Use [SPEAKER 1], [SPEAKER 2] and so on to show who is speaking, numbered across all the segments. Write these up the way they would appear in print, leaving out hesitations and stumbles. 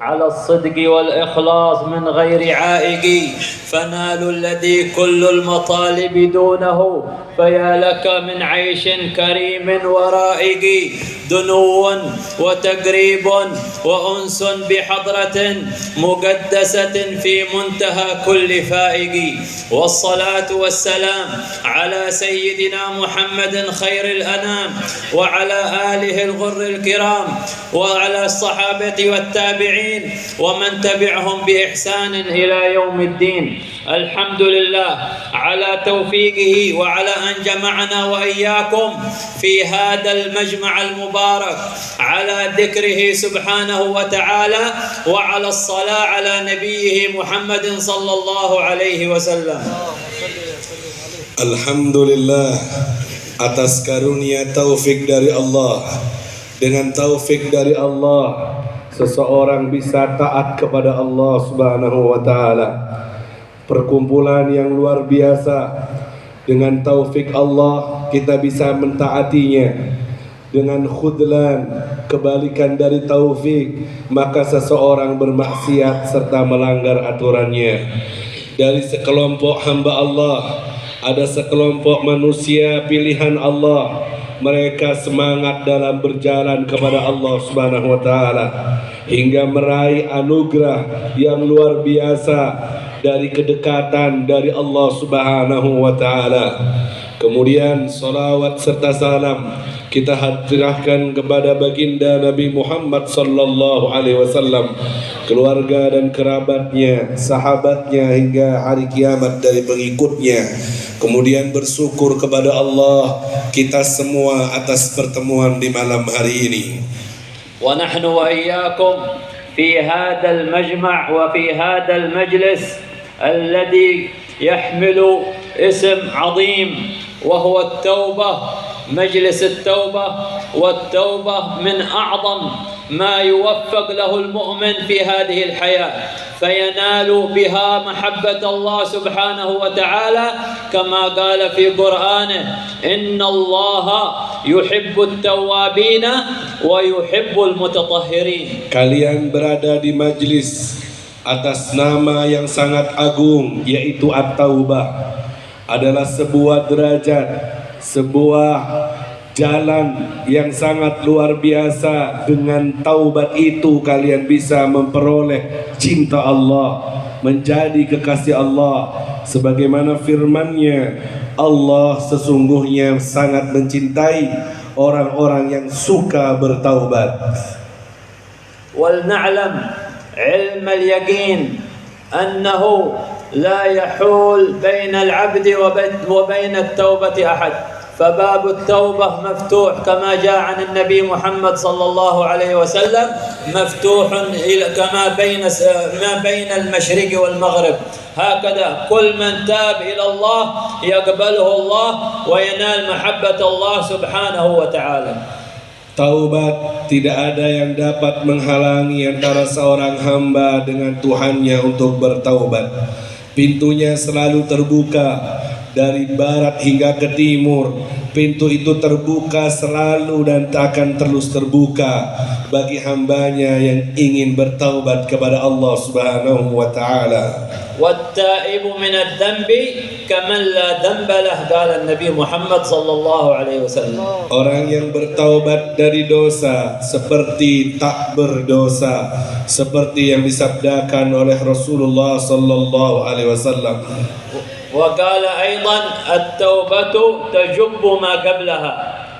[SPEAKER 1] على الصدق والإخلاص من غير عائق فنالوا الذي كل المطالب دونه فيا لك من عيش كريم ورائق دنو وتقريب وأنس بحضرة مقدسة في منتهى كل فائق والصلاة والسلام على سيدنا محمد خير الأنام وعلى آله الغر الكرام وعلى الصحابة والتابعين ومن تبعهم بإحسان إلى يوم الدين. الحمد لله على توفيقه وعلى أن جمعنا وإياكم في هذا المجمع المبارك على ذكره سبحانه وتعالى وعلى الصلاة على نبيه محمد صلى الله عليه وسلم.
[SPEAKER 2] Alhamdulillah atas karunia taufik dari Allah. Dengan taufik dari Allah, seseorang bisa taat kepada Allah Subhanahu wa taala. Perkumpulan yang luar biasa. Dengan taufik Allah kita bisa mentaatinya. Dengan khudlan, kebalikan dari taufik, maka seseorang bermaksiat serta melanggar aturannya. Dari sekelompok hamba Allah, ada sekelompok manusia pilihan Allah. Mereka semangat dalam berjalan kepada Allah Subhanahu wa taala hingga meraih anugerah yang luar biasa dari kedekatan dari Allah Subhanahu wa taala. Kemudian salawat serta salam kita hadirkan kepada baginda Nabi Muhammad sallallahu alaihi wasallam, keluarga dan kerabatnya, sahabatnya hingga hari kiamat dari pengikutnya. Kemudian bersyukur kepada Allah kita semua atas pertemuan di malam hari ini.
[SPEAKER 1] Wa nahnu wa iyyakum fi hadzal majma' wa fi hadzal majlis alladhi yahmilu ism 'azim wa huwa at-taubah. مجلس التوبة والتوبة من أعظم ما يوفق له المؤمن في هذه الحياة فينال بها محبة الله سبحانه وتعالى كما قال في قرآنه إن الله يحب التوابين ويحب المتطهرين.
[SPEAKER 2] Kalian berada di majlis atas nama yang sangat agung yaitu At-Taubah, adalah sebuah derajat, sebuah jalan yang sangat luar biasa. Dengan taubat itu kalian bisa memperoleh cinta Allah, menjadi kekasih Allah. Sebagaimana firman-Nya, Allah sesungguhnya sangat mencintai orang-orang yang suka bertaubat.
[SPEAKER 1] Wal na'lam ilm al-yaqin annahu la yahul baina al-'abdi wa baina at-taubati ahad. فباب التوبة مفتوح كما جاء عن النبي محمد صلى الله عليه وسلم مفتوح كما ما بين المشرق والمغرب. هكذا كل من تاب إلى الله يقبله الله وينال محبة الله سبحانه وتعالى.
[SPEAKER 2] Taubat tidak ada yang dapat menghalangi antara seorang hamba dengan Tuhannya untuk bertaubat. Pintunya selalu terbuka dari barat hingga ke timur. Pintu itu terbuka selalu dan akan terus terbuka bagi hambanya yang ingin bertaubat kepada Allah Subhanahu wa taala.
[SPEAKER 1] Wat-taibu min adz-dzambi kaman la dzamba lah, qala Nabi Muhammad sallallahu alaihi wasallam.
[SPEAKER 2] Orang yang bertaubat dari dosa seperti tak berdosa, seperti yang disabdakan oleh Rasulullah sallallahu alaihi wasallam.
[SPEAKER 1] وقال أيضا التوبة تجب ما قبلها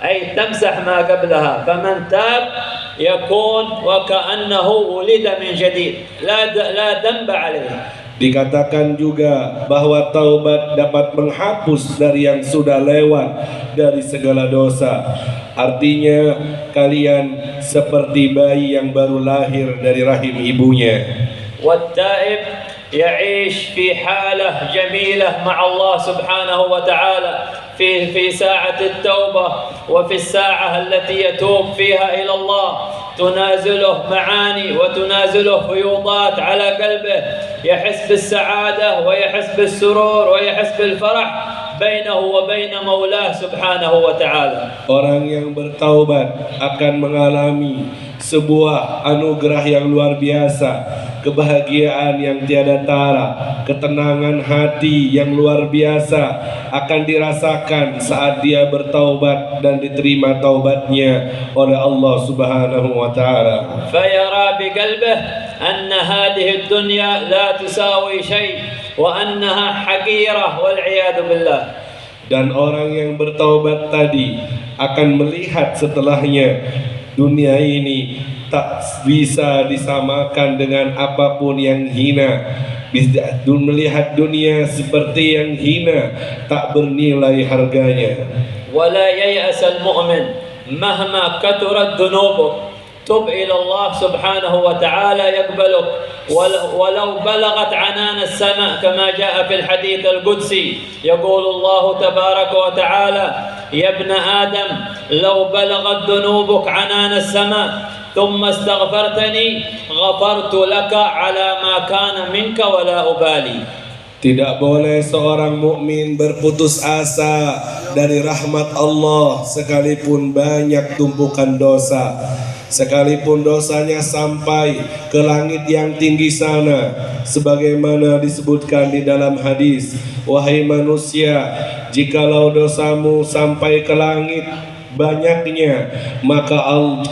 [SPEAKER 1] أي تمسح ما قبلها فمن تاب يكون وكأنه ولد من جديد لا ذنب عليه.
[SPEAKER 2] Dikatakan juga bahwa taubat dapat menghapus dari yang sudah lewat dari segala dosa. Artinya kalian seperti bayi yang baru lahir dari rahim ibunya.
[SPEAKER 1] والتائب يعيش في حالة جميلة مع الله سبحانه وتعالى في ساعة التوبة وفي الساعة التي يتوب فيها إلى الله تنازله معاني وتنازله فيوضات على قلبه يحس بالسعادة ويحس بالسرور ويحس بالفرح بينه وبين مولاه سبحانه وتعالى.
[SPEAKER 2] Orang yang bertaubat akan mengalami sebuah anugerah yang luar biasa, kebahagiaan yang tiada tara, ketenangan hati yang luar biasa akan dirasakan saat dia bertaubat dan diterima taubatnya oleh Allah Subhanahu wa taala.
[SPEAKER 1] فيرى بقلبه أن هذه الدنيا لا تساوي شيء وأنها حقيرة والعياذ بالله.
[SPEAKER 2] Dan orang yang bertaubat tadi akan melihat setelahnya dunia ini tak bisa disamakan dengan apapun yang hina. Melihat dunia seperti yang hina, tak bernilai harganya.
[SPEAKER 1] ولا ييأس المؤمن مهما كثرت ذنوبك تب إلى الله سبحانه وتعالى يقبلك ولو بلغت عنان السماء كما جاء في الحديث القدسي يقول الله تبارك وتعالى يا ابن آدم لو بلغت ذنوبك عنان السماء ثم استغفرتني غفرت لك على ما كان منك ولا أبالي.
[SPEAKER 2] Tidak boleh seorang mukmin berputus asa dari rahmat Allah sekalipun banyak tumpukan dosa. Sekalipun dosanya sampai ke langit yang tinggi sana, sebagaimana disebutkan di dalam hadis, wahai manusia, jikalau dosamu sampai ke langit banyaknya, maka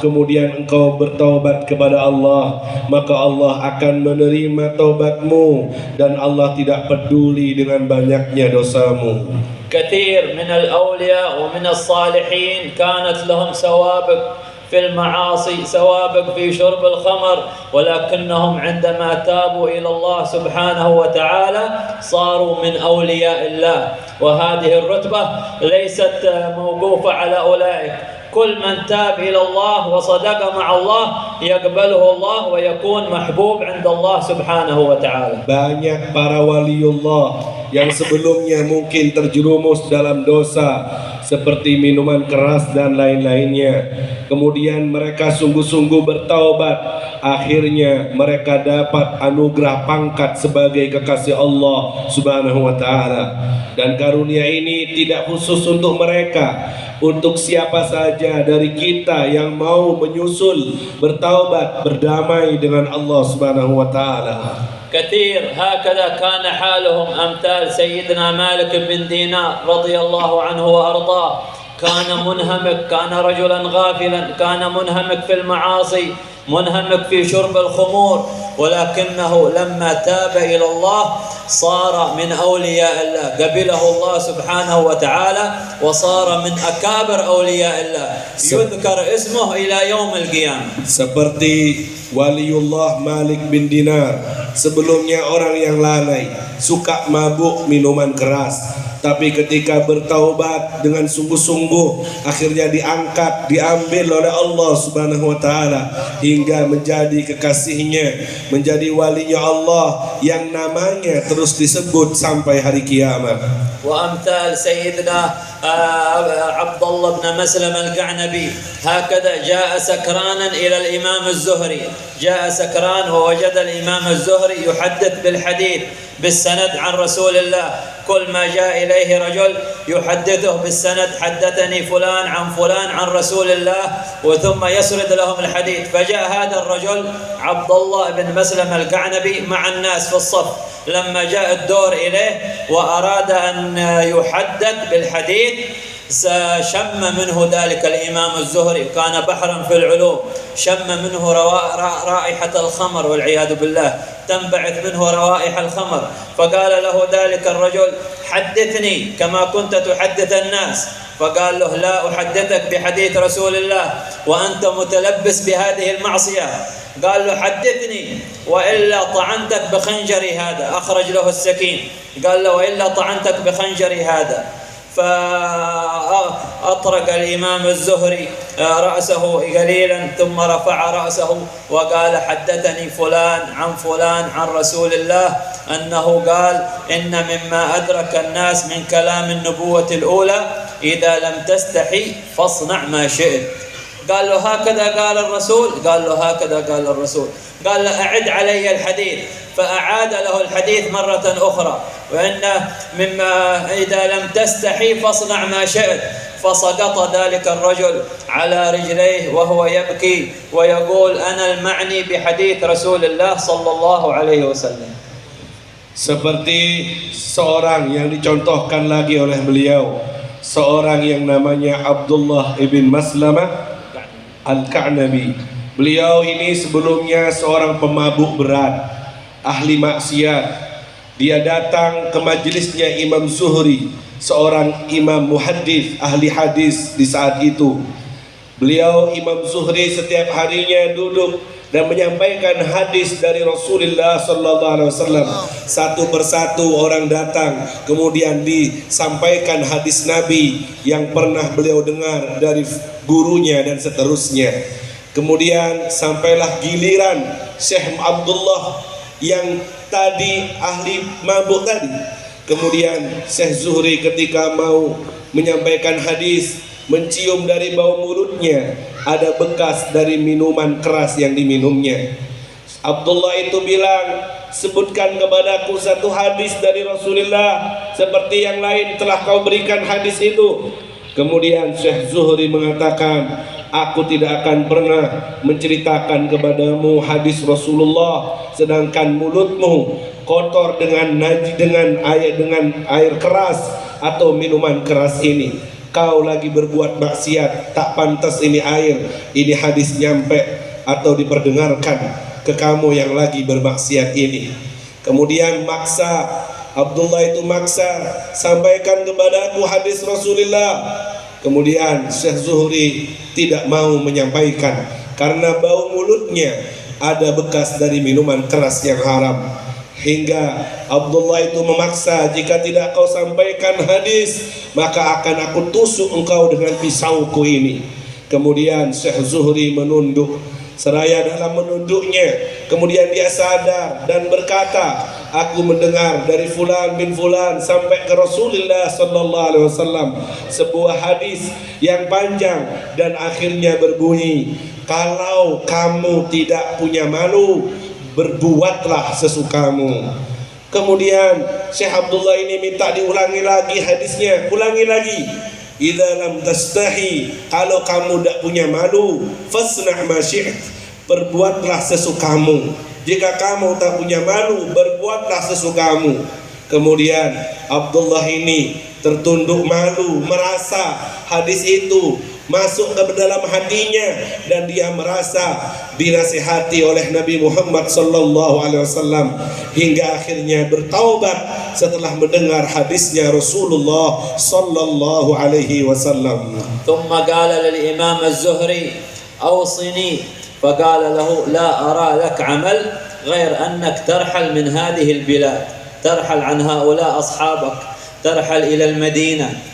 [SPEAKER 2] kemudian engkau bertaubat kepada Allah, maka Allah akan menerima taubatmu dan Allah tidak peduli dengan banyaknya dosamu.
[SPEAKER 1] كثير من الأولياء ومن الصالحين كانت لهم سوابق في المعاصي، سوابق في شرب الخمر، ولكنهم عندما تابوا إلى الله سبحانه وتعالى صاروا من أولياء الله. وهذه الرتبة ليست موقوفة على أولئك، كل من تاب إلى الله وصدق مع الله يقبله الله ويكون محبوب عند الله سبحانه وتعالى.
[SPEAKER 2] Banyak para waliullah yang sebelumnya mungkin terjerumus dalam dosa seperti minuman keras dan lain-lainnya, kemudian mereka sungguh-sungguh bertaubat, akhirnya mereka dapat anugerah pangkat sebagai kekasih Allah Subhanahu wa taala. Dan karunia ini tidak khusus untuk mereka, untuk siapa saja dari kita yang mau menyusul bertaubat, berdamai dengan Allah Subhanahu wa taala.
[SPEAKER 1] كثير هكذا كان حالهم أمثال سيدنا مالك بن دينار رضي الله عنه وأرضاه. كان منهمك، كان رجلا غافلا، كان منهمك في المعاصي، منهمك في شرب الخمور، ولكنه لما تاب إلى الله صار من أولياء الله، قبله الله سبحانه وتعالى وصار من أكابر أولياء الله، يذكر اسمه إلى يوم القيامة.
[SPEAKER 2] Seperti waliullah Malik bin Dinar, sebelumnya orang yang lalai, suka mabuk minuman keras, tapi ketika bertaubat dengan sungguh-sungguh, akhirnya diangkat, diambil oleh Allah Subhanahu wa taala hingga menjadi kekasihnya, menjadi walinya Allah yang namanya terus disebut sampai hari kiamat.
[SPEAKER 1] وأمثال سيدنا عبد الله بن مسلم القعنبي هكذا جاء سكرانا إلى الإمام الزهري، جاء سكران ووجد الإمام الزهري يحدث بالحديث بالسند عن رسول الله، كل ما جاء إليه رجل يحدثه بالسند، حدثني فلان عن فلان عن رسول الله، وثم يسرد لهم الحديث. فجاء هذا الرجل عبد الله بن مسلم القعنبي مع الناس في الصف، لما جاء الدور إليه وأراد أن يحدث بالحديث شم منه ذلك الإمام الزهري، كان بحرا في العلوم، شم منه رائحة الخمر والعياذ بالله، تنبعث منه روائح الخمر، فقال له ذلك الرجل حدثني كما كنت تحدث الناس، فقال له لا أحدثك بحديث رسول الله وأنت متلبس بهذه المعصية. قال له حدثني وإلا طعنتك بخنجري هذا، أخرج له السكين، قال له وإلا طعنتك بخنجري هذا. فأطرق الإمام الزهري رأسه قليلا ثم رفع رأسه وقال حدثني فلان عن رسول الله أنه قال إن مما أدرك الناس من كلام النبوة الأولى إذا لم تستحي فاصنع ما شئت. قال له هكذا قال الرسول، قال له هكذا قال الرسول، قال له أعد علي الحديث، فأعاد له الحديث مرة أخرى، وإن مما إذا لم تستحي فاصنع ما شئت. فسقط ذلك الرجل على رجليه وهو يبكي ويقول أنا المعني بحديث رسول الله صلى الله عليه وسلم.
[SPEAKER 2] Seperti seorang yang dicontohkan lagi oleh beliau, seorang yang namanya Abdullah ibn Maslamah Al-Ka'nabi. Beliau ini sebelumnya seorang pemabuk berat, ahli maksiat. Dia datang ke majelisnya Imam Zuhri, seorang imam muhaddits, ahli hadis di saat itu. Beliau Imam Zuhri setiap harinya duduk dan menyampaikan hadis dari Rasulullah sallallahu alaihi wasallam. Satu persatu orang datang, kemudian disampaikan hadis Nabi yang pernah beliau dengar dari gurunya dan seterusnya. Kemudian sampailah giliran Syekh Abdullah yang tadi ahli mabuk tadi. Kemudian Syekh Zuhri ketika mau menyampaikan hadis, mencium dari bau mulutnya ada bekas dari minuman keras yang diminumnya. Abdullah itu bilang, sebutkan kepadaku satu hadis dari Rasulullah seperti yang lain telah kau berikan hadis itu. Kemudian Syekh Zuhri mengatakan, aku tidak akan pernah menceritakan kepadamu hadis Rasulullah sedangkan mulutmu kotor dengan najis, dengan air keras atau minuman keras ini. Kau lagi berbuat maksiat, tak pantas ini air, ini hadis nyampe atau diperdengarkan ke kamu yang lagi bermaksiat ini. Kemudian Abdullah itu maksa, sampaikan kepadaku hadis Rasulullah. Kemudian Syekh Zuhri tidak mau menyampaikan karena bau mulutnya ada bekas dari minuman keras yang haram. Hingga Abdullah itu memaksa, jika tidak kau sampaikan hadis, maka akan aku tusuk engkau dengan pisauku ini. Kemudian Syekh Zuhri menunduk. Seraya dalam menunduknya, kemudian dia sadar dan berkata, aku mendengar dari fulan bin fulan sampai ke Rasulullah sallallahu alaihi wasallam sebuah hadis yang panjang dan akhirnya berbunyi, kalau kamu tidak punya malu, berbuatlah sesukamu. Kemudian Syekh Abdullah ini minta diulangi lagi hadisnya, ulangi lagi. Idza lam tastahi, kalau kamu tidak punya malu, fasna' ma syi'ta, berbuatlah sesukamu. Jika kamu tak punya malu, berbuatlah sesukamu. Kemudian Abdullah ini tertunduk malu, merasa hadis itu masuk ke dalam hatinya dan dia merasa dinasihati oleh Nabi Muhammad sallallahu alaihi wasallam hingga akhirnya bertaubat setelah mendengar hadisnya Rasulullah sallallahu alaihi wasallam.
[SPEAKER 1] ثم قال للإمام الزهري أوصني فقال له لا أرى لك عمل غير أنك ترحل من هذه البلاد، ترحل عن هؤلاء أصحابك، ترحل إلى المدينة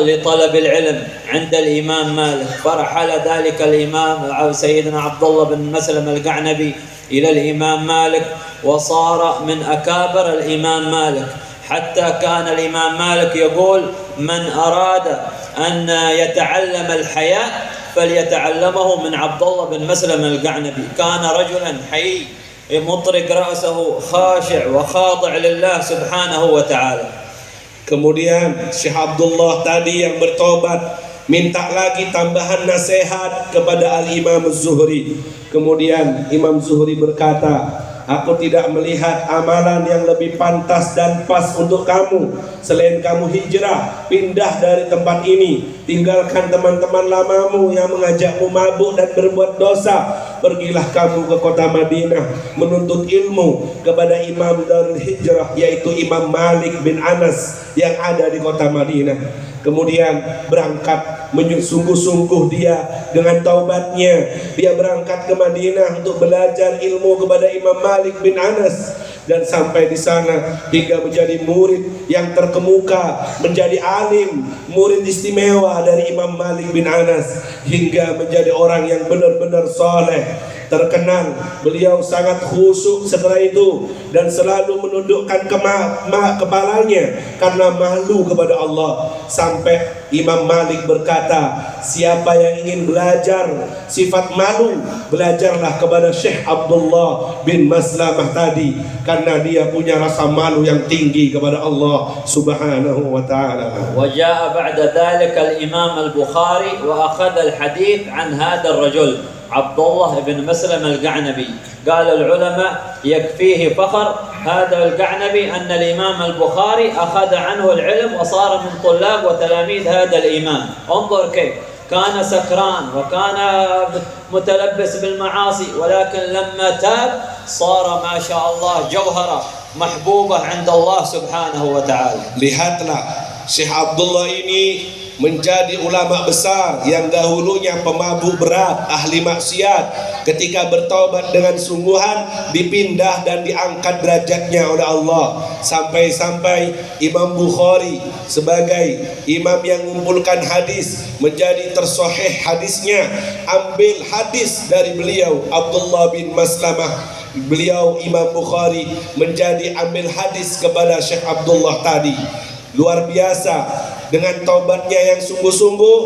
[SPEAKER 1] لطلب العلم عند الإمام مالك. فرحل ذلك الإمام سيدنا عبد الله بن مسلم القعنبي إلى الإمام مالك وصار من أكابر الإمام مالك، حتى كان الإمام مالك يقول من أراد أن يتعلم الحياء فليتعلمه من عبد الله بن مسلم القعنبي. كان رجلا حي مطرق رأسه خاشع وخاضع لله سبحانه وتعالى.
[SPEAKER 2] Kemudian Syekh Abdullah tadi yang bertobat minta lagi tambahan nasihat kepada Al-Imam Zuhri. Kemudian Imam Zuhri berkata, aku tidak melihat amalan yang lebih pantas dan pas untuk kamu selain kamu hijrah, pindah dari tempat ini, tinggalkan teman-teman lamamu yang mengajakmu mabuk dan berbuat dosa. Pergilah kamu ke kota Madinah menuntut ilmu kepada Imam Darul Hijrah, yaitu Imam Malik bin Anas yang ada di kota Madinah. Kemudian berangkat sungguh-sungguh dia dengan taubatnya, dia berangkat ke Madinah untuk belajar ilmu kepada Imam Malik bin Anas dan sampai di sana hingga menjadi murid yang terkemuka, menjadi alim, murid istimewa dari Imam Malik bin Anas hingga menjadi orang yang benar-benar saleh, terkenal. Beliau sangat khusyuk setelah itu dan selalu menundukkan kepalanya karena malu kepada Allah. Sampai Imam Malik berkata, siapa yang ingin belajar sifat malu, belajarlah kepada Syekh Abdullah bin Maslamah tadi, karena dia punya rasa malu yang tinggi kepada Allah Subhanahu wa ta'ala.
[SPEAKER 1] وجاء بعد ذلك الإمام البخاري وأخذ الحديث عن هذا الرجل عبد الله بن مسلم القعنبي. قال العلماء يكفيه فخر هذا القعنبي أن الإمام البخاري أخذ عنه العلم وصار من طلاب وتلاميذ هذا الإمام. انظر كيف كان سكران وكان متلبس بالمعاصي، ولكن لما تاب صار ما شاء الله جوهرة محبوبة عند الله سبحانه وتعالى.
[SPEAKER 2] Lihatlah, Syekh Abdullah ini menjadi ulama besar yang dahulunya pemabuk berat, ahli maksiat. Ketika bertaubat dengan sungguhan, dipindah dan diangkat derajatnya oleh Allah. Sampai-sampai Imam Bukhari sebagai imam yang mengumpulkan hadis menjadi tersahih hadisnya. Ambil hadis dari beliau Abdullah bin Maslamah. Beliau Imam Bukhari menjadi ambil hadis kepada Syekh Abdullah tadi. Luar biasa, dengan taubatnya yang sungguh-sungguh,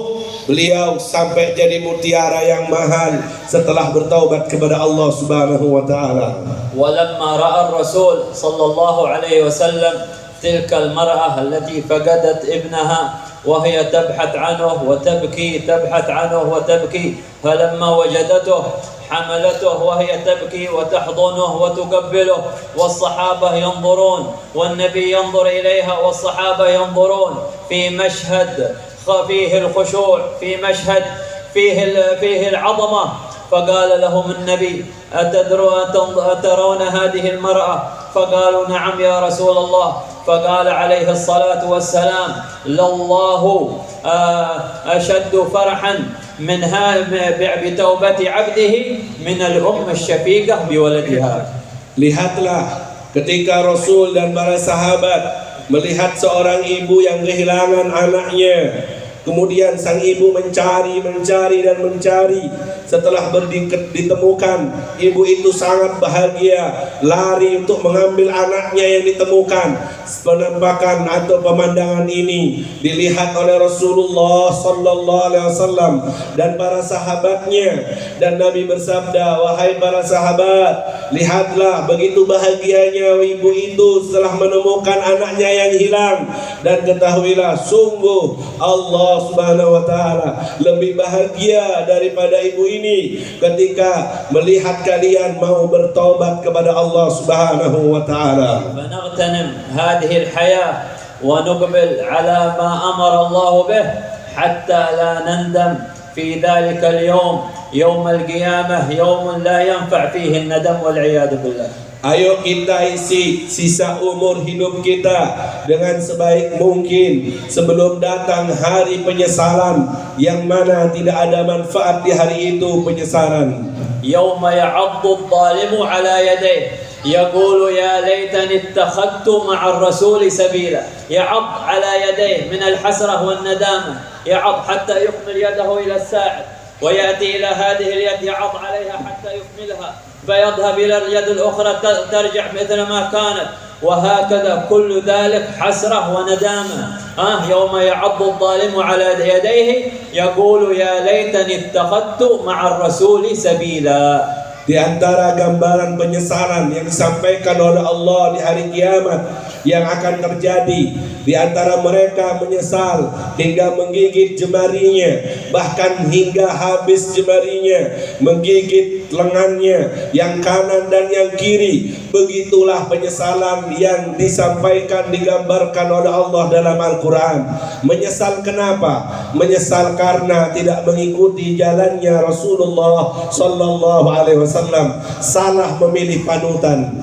[SPEAKER 2] beliau sampai jadi mutiara yang mahal setelah bertaubat kepada Allah Subhanahu wa ta'ala.
[SPEAKER 1] ولما رأى الرسول صلى الله عليه وسلم تلك المرأة التي فقدت ابنها وهي تبحث عنه وتبكي تبحث عنه وتبكي، فلما وجدته حملته وهي تبكي وتحضنه وتقبله، والصحابة ينظرون والنبي ينظر إليها والصحابة ينظرون في مشهد فيه الخشوع، في مشهد فيه العظمة. فقال لهم النبي أترون هذه المرأة؟ فقالوا نعم يا رسول الله. فقال عليه الصلاة والسلام لله أشد فرحا بتوبة عبده من الأم الشفيقة بولدها.
[SPEAKER 2] Lihatlah ketika Rasul dan para sahabat melihat seorang ibu yang kehilangan anaknya, kemudian sang ibu mencari dan mencari. Setelah ditemukan, ibu itu sangat bahagia, lari untuk mengambil anaknya yang ditemukan. Penampakan atau pemandangan ini dilihat oleh Rasulullah sallallahu alaihi wasallam dan para sahabatnya, dan Nabi bersabda, wahai para sahabat, lihatlah begitu bahagianya ibu itu setelah menemukan anaknya yang hilang, dan ketahuilah sungguh Allah Subhanahu wa ta'ala lebih bahagia daripada ibu ini ketika melihat kalian mau bertobat kepada Allah Subhanahu wa ta'ala.
[SPEAKER 1] فنغتنم هذه الحياة ونقبل على ما أمر الله به حتى لا نندم في ذلك اليوم، يوم القيامة، يوم لا ينفع فيه الندم والعياذ بالله.
[SPEAKER 2] Ayo kita isi sisa umur hidup kita dengan sebaik mungkin sebelum datang hari penyesalan yang mana tidak ada manfaat di hari itu penyesalan.
[SPEAKER 1] يوم يعض الظالم على يديه يقول يا ليتني اتخذت مع الرسول سبيلا. يعض على يديه من الحسرة والندامة، يعض حتى يكمل يده إلى الساعد، ويأتي إلى هذه اليد يعض عليها حتى يكملها، فيذهب إلى اليد الأخرى ترجع مثل ما كانت، وهكذا كل ذلك حسرة وندامة. يوم يعض الظالم على يديه يقول يا ليتني اتخذت مع الرسول سبيلا.
[SPEAKER 2] Di antara gambaran penyesalan yang disampaikan oleh Allah di hari kiamat yang akan terjadi, di antara mereka menyesal hingga menggigit jemarinya, bahkan hingga habis jemarinya, menggigit lengannya yang kanan dan yang kiri. Begitulah penyesalan yang disampaikan, digambarkan oleh Allah dalam Al-Quran. Menyesal kenapa? Menyesal karena tidak mengikuti jalannya Rasulullah sallallahu alaihi wasallam, salah memilih panutan.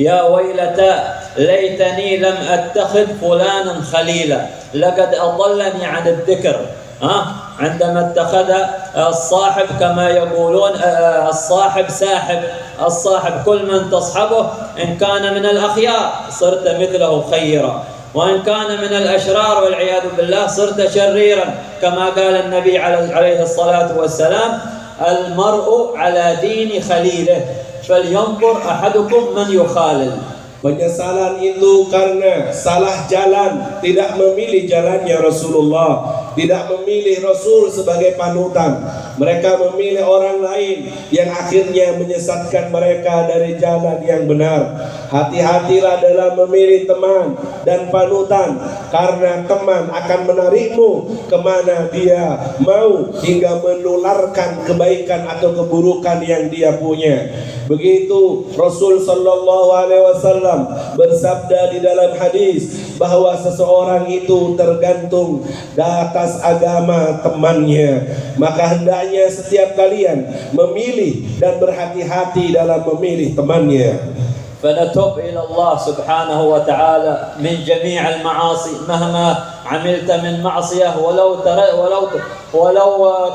[SPEAKER 1] يا ويلتى ليتني لم أتخذ فلانا خليلا لقد أضلني عن الذكر. عندما اتخذ الصاحب كما يقولون الصاحب ساحب، الصاحب كل من تصحبه إن كان من الأخيار صرت مثله خيرا، وإن كان من الأشرار والعياذ بالله صرت شريرا، كما قال النبي عليه الصلاة والسلام المرء على دين خليله فلينظر أحدكم من يخالل.
[SPEAKER 2] Penyesalan itu karena salah jalan, tidak memilih jalannya Rasulullah, tidak memilih Rasul sebagai panutan. Mereka memilih orang lain yang akhirnya menyesatkan mereka dari jalan yang benar. Hati-hatilah dalam memilih teman dan panutan, karena teman akan menarikmu kemana dia mau hingga menularkan kebaikan atau keburukan yang dia punya. Begitu Rasul sallallahu alaihi wasallam bersabda di dalam hadis bahwa seseorang itu tergantung di atas agama temannya. Maka hendaknya setiap kalian memilih dan berhati-hati dalam memilih temannya.
[SPEAKER 1] فنتوب إلى الله سبحانه وتعالى من جميع المعاصي مهما عملت من معصية ولو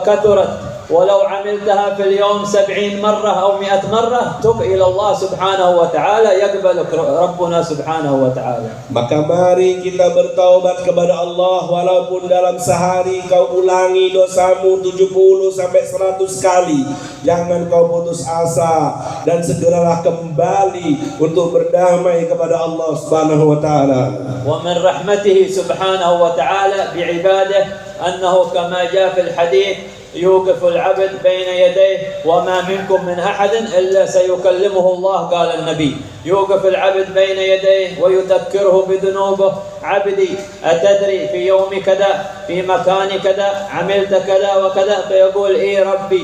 [SPEAKER 1] كثرت، ولو عملتها في اليوم 70 مرة أو 100 مرة، تب إلى الله سبحانه وتعالى يقبلك ربنا سبحانه وتعالى.
[SPEAKER 2] Maka mari kita bertaubat kepada Allah, walaupun dalam sehari kau ulangi dosamu 70 sampai 100 kali. Jangan kau putus asa dan segeralah kembali untuk berdamai kepada Allah Subhanahu wa taala.
[SPEAKER 1] Wa min rahmatihi subhanahu wa ta'ala bi'ibadihi annahu kama jaa fil hadits يوقف العبد بين يديه وما منكم من أحد إلا سيكلمه الله. قال النبي يوقف العبد بين يديه ويذكره بذنوبه. عبدي أتدري في يوم كذا في مكان كذا عملت كذا وكذا؟ فيقول إيه ربي،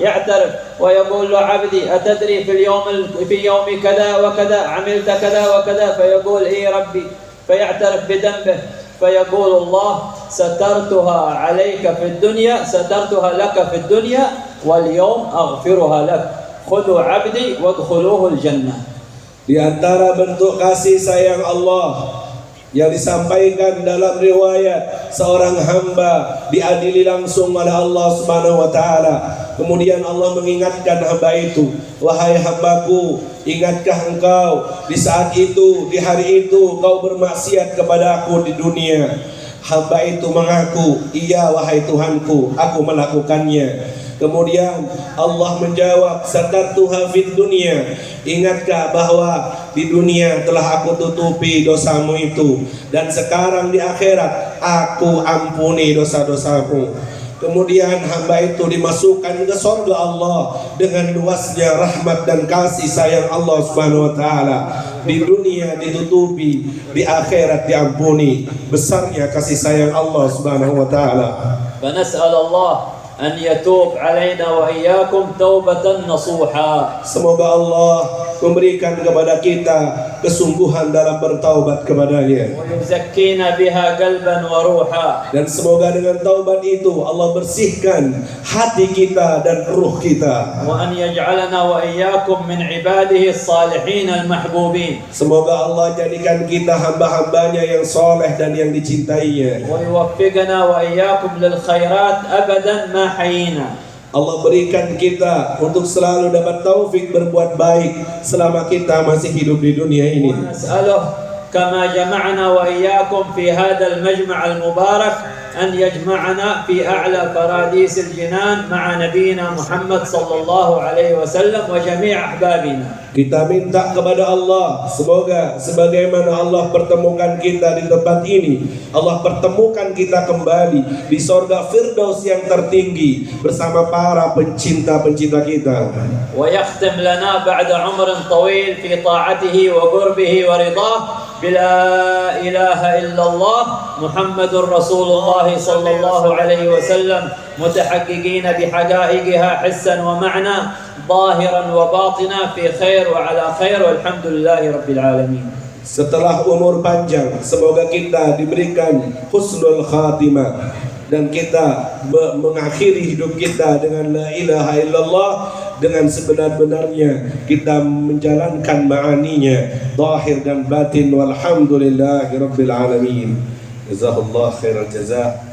[SPEAKER 1] يعترف ويقول له عبدي أتدري في يوم كذا وكذا عملت كذا وكذا؟ فيقول إيه ربي، فيعترف بذنبه. فيقول الله سترتها عليك في الدنيا، سترتها لك في الدنيا واليوم أغفرها لك، خذوا عبدي وادخلوه الجنة.
[SPEAKER 2] Di antara bentuk kasih sayang Allah yang disampaikan dalam riwayat, seorang hamba diadili langsung oleh Allah Subhanahu wa taala. Kemudian Allah mengingatkan hamba itu, wahai hambaku, ingatkah engkau di saat itu, di hari itu kau bermaksiat kepada aku di dunia? Hamba itu mengaku, iya wahai Tuhanku, aku melakukannya. Kemudian Allah menjawab, satartuha fid dunya, ingatkah bahwa di dunia telah aku tutupi dosamu itu, dan sekarang di akhirat aku ampuni dosa-dosamu. Kemudian hamba itu dimasukkan ke surga Allah dengan luasnya rahmat dan kasih sayang Allah Subhanahu wa taala. Di dunia ditutupi, di akhirat diampuni. Besarnya kasih sayang Allah Subhanahu wa taala.
[SPEAKER 1] فنسأل الله أن يتوب علينا وإياكم توبة نصوحا.
[SPEAKER 2] Semoga Allah memberikan kepada kita kesungguhan dalam bertaubat kepadanya.
[SPEAKER 1] ويزكينا بها قلبا وروحا.
[SPEAKER 2] Dan semoga dengan taubat itu Allah bersihkan hati kita dan ruh kita.
[SPEAKER 1] وأن يجعلنا وإياكم من عباده الصالحين المحبوبين.
[SPEAKER 2] Semoga Allah jadikan kita hamba-hambanya yang soleh dan yang dicintainya.
[SPEAKER 1] ويوفقنا وإياكم للخيرات أبدا ما حيينا.
[SPEAKER 2] Allah berikan kita untuk selalu dapat taufik berbuat baik selama kita masih hidup di dunia ini.
[SPEAKER 1] ونسأله كما جمعنا وإياكم في هذا المجمع المبارك أن يجمعنا في أعلى فراديس الجنان مع نبينا محمد صلى الله عليه وسلم وجميع أحبابنا.
[SPEAKER 2] Kita minta kepada Allah, semoga sebagaimana Allah pertemukan kita di tempat ini, Allah pertemukan kita kembali di surga Firdaus yang tertinggi bersama para pencinta-pencinta kita.
[SPEAKER 1] ويختم لنا بعد عمر طويل في طاعته وقربه ورضاه بلا إله إلا الله محمد رسول الله صلى الله عليه وسلم متحققين بحقائقها حسا ومعنى ظاهرا وباطنا في خير وعلى خير والحمد لله رب العالمين.
[SPEAKER 2] Setelah umur panjang, semoga kita diberikan husnul khatimah dan kita mengakhiri hidup kita dengan la ilaha illallah dengan sebenar-benarnya, kita menjalankan ma'aninya zahir dan batin, walhamdulillahi rabbil alamin. Jazakallahu khairal jazaa.